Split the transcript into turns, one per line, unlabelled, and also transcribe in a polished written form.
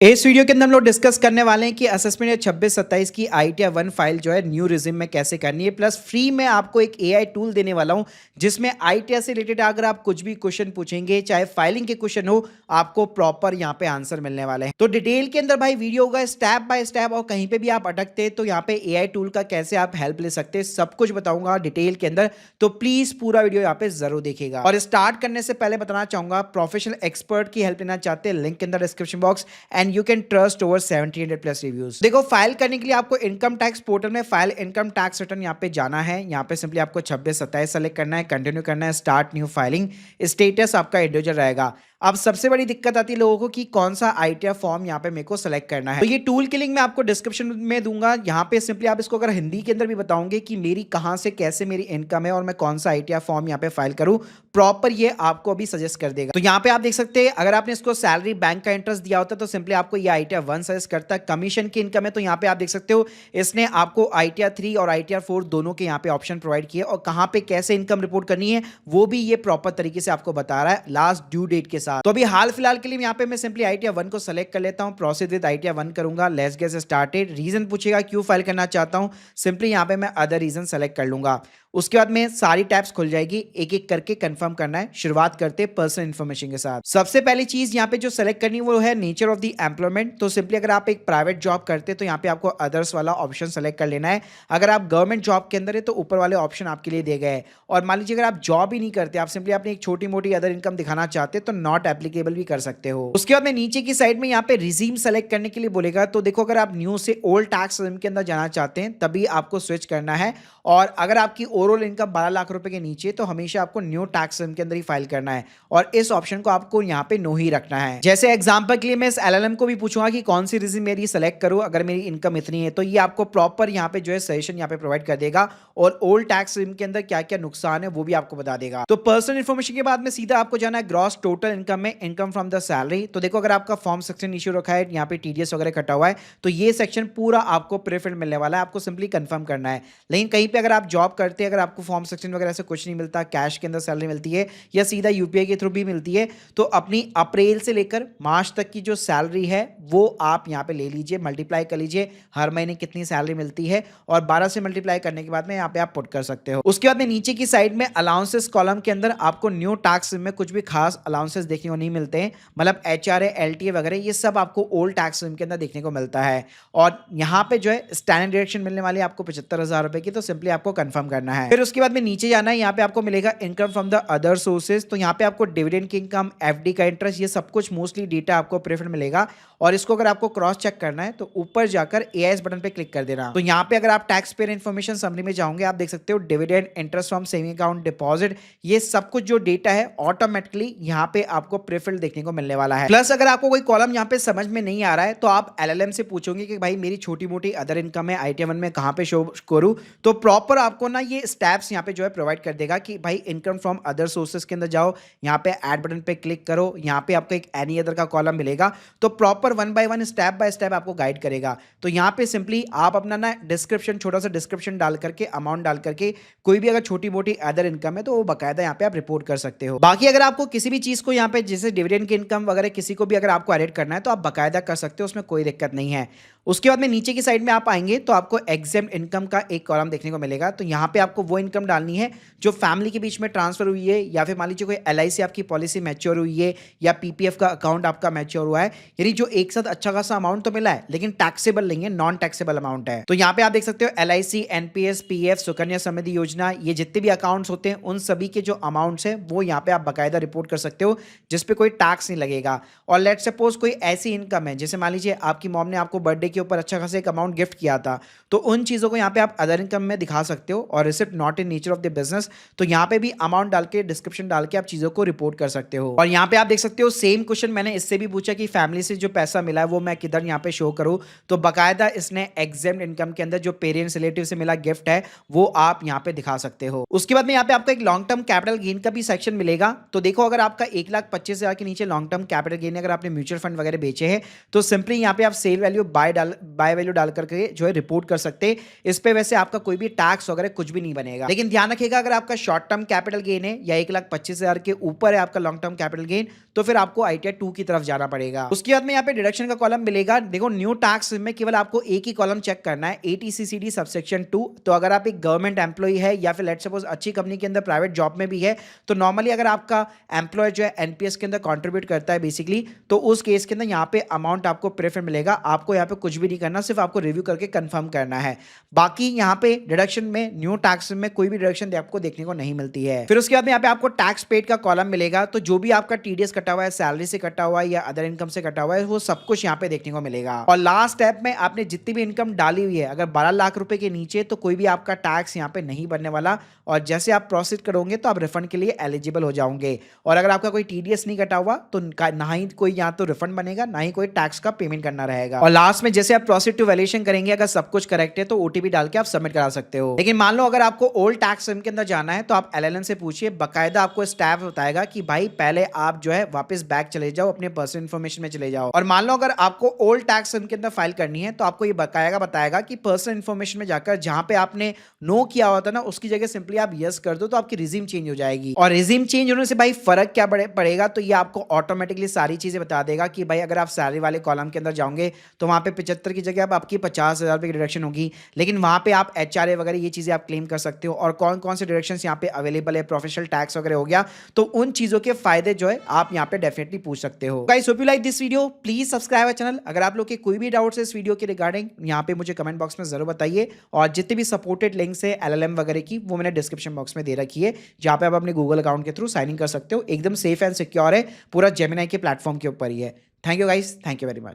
इस वीडियो के अंदर हम लोग डिस्कस करने वाले हैं कि असेसमेंट 26-27 की ITR 1 फाइल जो है न्यू रिज्यूम में कैसे करनी है। प्लस फ्री में आपको एक AI टूल देने वाला हूं जिसमें ITR से रिलेटेड अगर आप कुछ भी क्वेश्चन पूछेंगे, चाहे फाइलिंग के क्वेश्चन हो, आपको प्रॉपर यहां पे आंसर मिलने वाले हैं। तो डिटेल के अंदर भाई वीडियो होगा स्टेप बाय स्टेप, और कहीं पे भी आप अटकते हैं तो यहाँ पे AI टूल का कैसे आप हेल्प ले सकते हैं सब कुछ बताऊंगा डिटेल के अंदर। तो प्लीज पूरा वीडियो यहाँ पे जरूर देखिएगा। और स्टार्ट करने से पहले बताना चाहूंगा, प्रोफेशनल एक्सपर्ट की हेल्प लेना चाहते हैं, लिंक के अंदर description box, and you can trust over 1700 plus reviews. देखो, फाइल करने के लिए आपको इनकम टैक्स पोर्टल में फाइल इनकम टैक्स रिटर्न यहाँ पे जाना है। यहाँ पे सिंपली आपको 26-27 सेलेक्ट करना है, कंटिन्यू करना है, स्टार्ट न्यू फाइलिंग, स्टेटस आपका इंडिविजुअल रहेगा। अब सबसे बड़ी दिक्कत आती है लोगों को कि कौन सा ITR फॉर्म यहाँ पे मेरे को सेलेक्ट करना है। तो ये टूल की लिंक मैं आपको डिस्क्रिप्शन में दूंगा। यहाँ पे सिंपली आप इसको अगर हिंदी के अंदर भी बताओगे कि मेरी कहाँ से कैसे मेरी इनकम है और मैं कौन सा ITR फॉर्म यहाँ पे फाइल करूँ, प्रॉपर ये आपको अभी सजेस्ट कर देगा। तो यहाँ पे आप देख सकते हैं, अगर आपने इसको सैलरी बैंक का इंटरेस्ट दिया होता तो सिंपली आपको ये ITR 1 सजेस्ट करता है। कमीशन की इनकम है तो यहाँ पे आप देख सकते हो इसने आपको ITR 3 और ITR 4 दोनों के यहाँ पे ऑप्शन प्रोवाइड किए, और कहाँ पे कैसे इनकम रिपोर्ट करनी है वो भी ये प्रॉपर तरीके से आपको बता रहा है लास्ट ड्यू डेट के साथ। तो अभी हाल फिलहाल के लिए यहाँ पे मैं सिंपली ITR 1 को सेलेक्ट कर लेता हूँ, प्रोसीड विद ITR 1 करूंगा, लेट्स गेट स्टार्टेड। रीजन पूछेगा क्यों फाइल करना चाहता हूँ, सिंपली यहाँ पे मैं अदर रीजन सेलेक्ट कर लूंगा। उसके बाद में सारी टैब्स खुल जाएगी, एक एक करके कंफर्म करना है। शुरुआत करते हैं पर्सनल इन्फॉर्मेशन के साथ। सबसे पहली चीज यहाँ पे जो सेलेक्ट करनी है वो है नेचर ऑफ द एम्प्लॉयमेंट। तो सिंपली अगर आप एक प्राइवेट जॉब करते हैं तो यहाँ पे आपको अदर्स वाला ऑप्शन सेलेक्ट कर लेना है। अगर आप गवर्नमेंट जॉब के अंदर है तो ऊपर वाले ऑप्शन आपके लिए दिए गए हैं। और मान लीजिए अगर आप जॉब ही नहीं करते, आप सिंपली अपनी एक छोटी मोटी अदर इनकम दिखाना चाहते हैं तो नॉट एप्लीकेबल भी कर सकते हो। उसके बाद में नीचे की साइड में यहाँ पे रिजीम सेलेक्ट करने के लिए बोलेगा। तो देखो, अगर आप न्यू से ओल्ड टैक्स के अंदर जाना चाहते हैं तभी आपको स्विच करना है, और अगर आपकी ओवरऑल इनकम 12 लाख रुपए के नीचे तो हमेशा आपको न्यू टैक्स के अंदर ही फाइल करना है, और इस ऑप्शन को आपको यहाँ पे नो ही रखना है। जैसे एग्जांपल के लिए मैं इस LLM को भी पूछूंगा कि कौन सी रिजीम मेरी सेलेक्ट करूं अगर मेरी इनकम इतनी है, तो ये आपको प्रॉपर यहाँ पे जो है सजेशन यहाँ पे प्रोवाइड कर देगा, और ओल्ड टैक्स रिजीम के अंदर क्या क्या नुकसान है वो भी आपको बता देगा। तो पर्सनल इन्फॉर्मेशन के बाद में सीधा आपको जाना है ग्रॉस टोटल इनकम में, इनकम फ्रॉम द सैलरी। तो देखो, अगर आपका फॉर्म सेक्शन इश्यू रखा है, यहाँ पे TDS वगैरह कटा हुआ है, तो ये सेक्शन पूरा आपको प्रेफर्ड मिलने वाला है, आपको सिंपली कंफर्म करना है। लेकिन कहीं पे अगर आप जॉब करते हैं, अगर आपको फॉर्म सेक्शन वगैरह से कुछ नहीं मिलता, कैश के अंदर सैलरी मिलती है या सीधा UPI के थ्रू भी मिलती है, तो अपनी अप्रैल से लेकर मार्च तक की जो सैलरी है वो आप यहाँ पे ले लीजिए, मल्टीप्लाई कर लीजिए हर महीने कितनी सैलरी मिलती है, और 12 से मल्टीप्लाई करने के बाद में यहाँ पे आप पुट कर सकते हो। उसके बाद में नीचे की साइड में अलाउंसेस कॉलम के अंदर आपको न्यू टैक्स में कुछ भी खास अलाउंसेस देखने को नहीं मिलते हैं, मतलब HRA LTA वगैरह ये सब आपको ओल्ड टैक्स के अंदर देखने को मिलता है। और यहाँ पे जो है स्टैंडर्ड डिडक्शन मिलने वाली आपको 75,000 रुपए की, तो सिंपली आपको कंफर्म करना है। फिर उसके बाद में नीचे जाना है, यहाँ पे आपको मिलेगा income from the other sources. तो यहाँ पे आपको डिविडेंड की इनकम, FD का इंटरेस्ट, ये सब कुछ मोस्टली डेटा आपको प्रेफर मिलेगा। और इसको अगर आपको क्रॉस चेक करना है तो ऊपर जाकर AIS बटन पे क्लिक कर देना। तो यहाँ पे अगर आप टैक्स पेयर इन्फॉर्मेशन समरी में जाओगे, आप देख सकते हो dividend, interest from saving account, deposit, ये सब कुछ जो डेटा है ऑटोमेटिकली यहाँ पे आपको प्रेफर्ड देखने को मिलने वाला है। प्लस अगर आपको कोई कॉलम यहाँ पे समझ में नहीं आ रहा है तो आप LLM से पूछोगे कि भाई मेरी छोटी मोटी अदर इनकम है ITR 1 में कहाँ पे शो करूँ, तो प्रॉपर आपको ना ये स्टेप्स यहाँ पे जो है प्रोवाइड कर देगा कि भाई इनकम फ्रॉम अदर सोर्सेज के अंदर जाओ, यहाँ पे ऐड बटन पे क्लिक करो, यहाँ पे आपको एक एनी अदर का कॉलम मिलेगा, तो proper 1 by 1 step by step आपको गाइड करेगा। तो यहाँ पे सिंपली आप अपना ना डिस्क्रिप्शन, छोटा सा डिस्क्रिप्शन डाल करके, अमाउंट डाल करके, कोई भी अगर छोटी मोटी अदर इनकम है तो वो बकायदा यहाँ पे आप रिपोर्ट कर सकते हो। बाकी अगर आपको किसी भी चीज को यहाँ पे जैसे डिविडेंड की इनकम वगैरह किसी को भी अगर आपको एडिट करना है तो आप बकायदा कर सकते हो, उसमें कोई दिक्कत नहीं है। उसके बाद में नीचे की साइड में आप आएंगे तो आपको एग्जेम्प्ट इनकम का एक कॉलम देखने को मिलेगा। तो यहाँ पे आपको वो इनकम डालनी है जो फैमिली के बीच में ट्रांसफर हुई है, या फिर मान लीजिए कोई LIC आपकी पॉलिसी मैच्योर हुई है, या PPF का अकाउंट आपका मैच्योर हुआ है, यानी जो एक साथ अच्छा खासा अमाउंट तो मिला है लेकिन टैक्सेबल नहीं है, नॉन टैक्सेबल अमाउंट है। तो यहाँ पे आप देख सकते हो LIC, NPS, PF, Sukanya Samriddhi योजना, ये जितने भी अकाउंट्स होते हैं उन सभी के जो अमाउंट्स है वो यहाँ पे आप बकायदा रिपोर्ट कर सकते हो, जिसपे कोई टैक्स नहीं लगेगा। और लेट सपोज कोई ऐसी इनकम है, जैसे मान लीजिए आपकी मॉम ने आपको बर्थडे के ऊपर अच्छा खासा एक अमाउंट गिफ्ट किया था, तो उन चीजों को यहाँ पे आप अदर इनकम में दिखा सकते हो, और receipt not in nature of the business, तो यहाँ पे भी अमाउंट डाल के, डिस्क्रिप्शन डाल के आप चीजों को रिपोर्ट कर सकते हो। और यहाँ पे आप देख सकते हो सेम क्वेश्चन मैंने इससे भी पूछा कि फैमिली से जो पैसा मिला है वो मैं किधर यहाँ पे शो करूँ, तो बकायदा इसने एग्जेम्प्ट इनकम के अंदर जो पेरेंट्स रिलेटिव से मिला गिफ्ट है वो आप यहाँ पे दिखा सकते हो। उसके बाद में यहाँ पे आपको एक लॉन्ग टर्म कैपिटल गेन का भी सेक्शन मिलेगा। तो देखो, अगर आपका 1,25,000 के नीचे लॉन्ग टर्म कैपिटल गेन है, अगर आपने म्यूचुअल फंड वगैरह बेचे हैं, तो सिंपली यहाँ पे आप सेल वैल्यू बाय वैल्यू डाल करके जो है रिपोर्ट कर सकते हैं। इस पे वैसे आपका कोई भी टैक्स वगैरह कुछ भी नहीं बनेगा, लेकिन ध्यान रखिएगा अगर आपका शॉर्ट टर्म कैपिटल गेन है या 1,25,000 के ऊपर है आपका लॉन्ग टर्म कैपिटल गेन, तो फिर आपको ITR 2 की तरफ जाना पड़ेगा। उसके बाद में यहाँ पे डिडक्शन का कॉलम मिलेगा। देखो न्यू टैक्स में केवल आपको एक ही कॉलम चेक करना है, ATCCD सबसेक्शन 2। तो अगर आप एक गवर्नमेंट एम्प्लॉय है या फिर लेट्स सपोज अच्छी कंपनी के अंदर प्राइवेट जॉब में भी है, तो नॉर्मली अगर आपका एम्प्लॉय जो है NPS के अंदर कॉन्ट्रीब्यूट करता है बेसिकली, तो उस केस के अंदर यहाँ पे अमाउंट आपको प्रेफर मिलेगा। आपको यहाँ पे कुछ भी नहीं करना, सिर्फ आपको रिव्यू करके कंफर्म करना है। बाकी यहाँ पे डिडक्शन में न्यू टैक्स में कोई भी डिडक्शन आपको देखने को नहीं मिलती है। फिर उसके बाद में यहाँ पे आपको टैक्स पेड का कॉलम मिलेगा। तो जो भी आपका TDS कटा हुआ है, सैलरी से कटा हुआ है या अदर इनकम से कटा हुआ है, वो सब कुछ यहाँ पे देखने को मिलेगा। और लास्ट स्टेप में आपने जितनी भी इनकम डाली हुई है, अगर 12 लाख रुपए के नीचे, तो कोई भी आपका टैक्स यहाँ पे नहीं बनने वाला। और जैसे आप प्रोसीड करोगे तो आप रिफंड के लिए एलिजिबल हो जाओगे। और अगर आपका कोई TDS नहीं कटा हुआ तो ना ही कोई यहाँ तो रिफंड बनेगा, ना ही कोई टैक्स का पेमेंट करना रहेगा। और लास्ट में जैसे आप प्रोसीड टू वैल्यूएशन करेंगे, अगर सब कुछ करेक्ट है तो OTP डाल के आप सबमिट करा सकते हो। लेकिन मान लो अगर आपको ओल्ड टैक्स सिस्टम के अंदर जाना है, तो आप LLM से पूछिए, बकायदा आपको स्टाफ बताएगा कि भाई पहले आप जो है वापस बैक चले जाओ, अपने पर्सनल इन्फॉर्मेशन में चले जाओ। और मान लो अगर आपको ओल्ड टैक्स सिस्टम के अंदर फाइल करनी है, तो आपको ये बकायदा बताएगा कि पर्सनल इन्फॉर्मेशन में जाकर जहां पे आपने नो किया हुआ था ना, उसकी जगह सिंपली आप यस कर दो, तो आपकी रिज्यूम चेंज हो जाएगी। और रिज्यूम चेंज होने से भाई फर्क क्या पड़ेगा, तो ये आपको ऑटोमेटिकली सारी चीजें बता देगा कि भाई अगर आप सैलरी वाले कॉलम के अंदर जाओगे तो वहां पे 75 की जगह आपकी 50,000 रुपए की डिडक्शन होगी। लेकिन वहां पे आप HRA वगैरह ये चीजें आप क्लेम कर सकते हो। और कौन कौन से डिडक्शंस यहाँ पे अवेलेबल है, प्रोफेशनल टैक्स वगैरह हो गया, तो उन चीजों के फायदे जो है आप यहाँ पे डेफिनेटली पूछ सकते हो। Guys hope you like this video, please subscribe our channel. अगर आप लोग के कोई भी डाउट्स है इस वीडियो के रिगार्डिंग, यहाँ पे मुझे कमेंट बॉक्स में जरूर बताइए। और जितने भी सपोर्टेड लिंक्स है LLM वगैरह की, वो मैंने डिस्क्रिप्शन बॉक्स में दे रखी है, जहाँ पे आप अपने गूगल अकाउंट के थ्रू साइन इन कर सकते हो। एकदम सेफ एंड सिक्योर है, पूरा जेमिनाई के प्लेटफॉर्म के ऊपर ही है। Thank you guys, thank you very much.